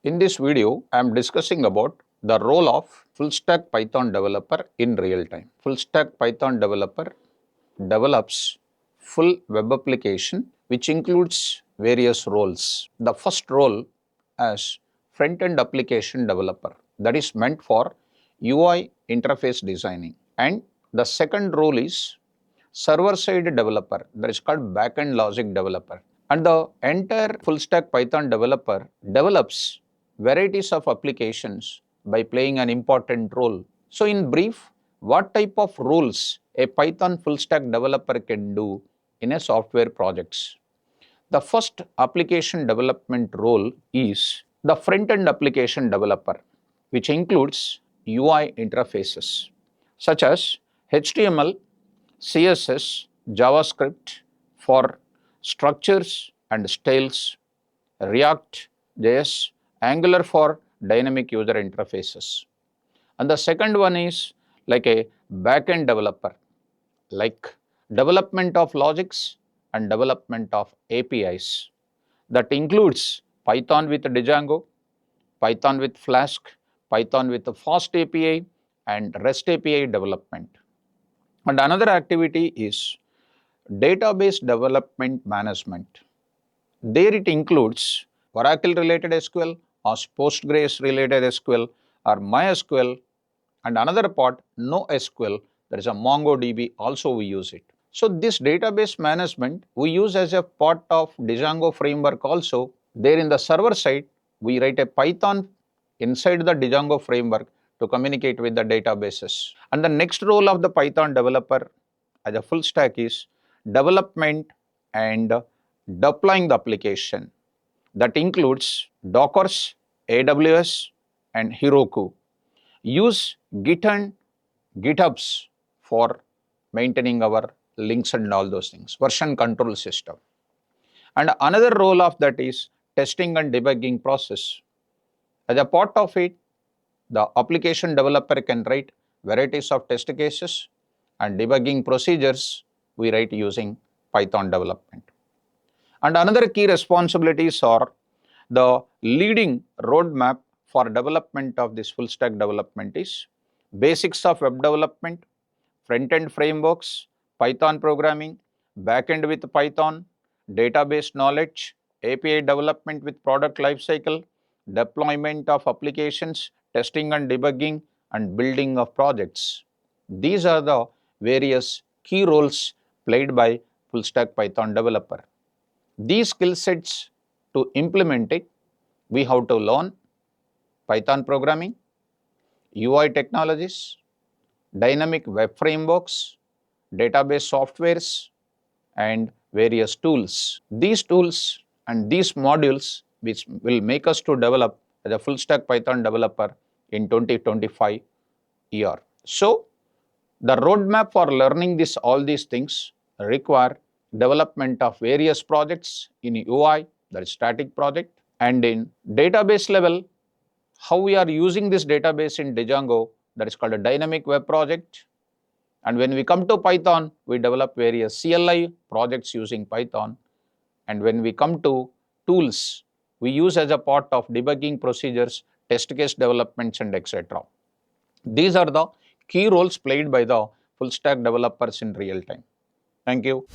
In this video, I am discussing about the role of full stack Python developer in real time. Full stack Python developer develops full web application which includes various roles. The first role as front-end application developer, that is meant for UI interface designing, and the second role is server-side developer, that is called backend logic developer. And the entire full stack Python developer develops varieties of applications by playing an important role. So in brief, what type of roles a Python full stack developer can do in a software projects? The first application development role is the front-end application developer, which includes UI interfaces such as HTML, CSS, JavaScript for structures and styles, React, JS, Angular for dynamic user interfaces. And the second one is like a backend developer, like development of logics and development of APIs. That includes Python with Django, Python with Flask, Python with FastAPI, and RestAPI development. And another activity is database development management. There it includes Oracle related SQL or Postgres related SQL or MySQL, and another part NoSQL, that is a MongoDB, also we use it. So this database management we use as a part of Django framework also. There in the server side we write a Python inside the Django framework to communicate with the databases. And the next role of the Python developer as a full stack is development and deploying the application. That includes Dockers, AWS, and Heroku. Use Git and GitHubs for maintaining our links and all those things, version control system. And another role of that is testing and debugging process. As a part of it, the application developer can write varieties of test cases and debugging procedures we write using Python development. And another key responsibilities are the leading roadmap for development of this full stack development is basics of web development, front-end frameworks, Python programming, backend with Python, database knowledge, API development with product lifecycle, deployment of applications, testing and debugging, and building of projects. These are the various key roles played by full stack Python developer. These skill sets, to implement it, we have to learn Python programming, UI technologies, dynamic web frameworks, database softwares, and various tools. These tools and these modules which will make us to develop as a full stack Python developer in 2025 year. So the roadmap for learning all these things require development of various projects in UI, that is static project, and in database level, how we are using this database in Django, that is called a dynamic web project. And when we come to Python, we develop various CLI projects using Python. And when we come to tools, we use as a part of debugging procedures, test case developments, and etc. These are the key roles played by the full stack developers in real time. Thank you.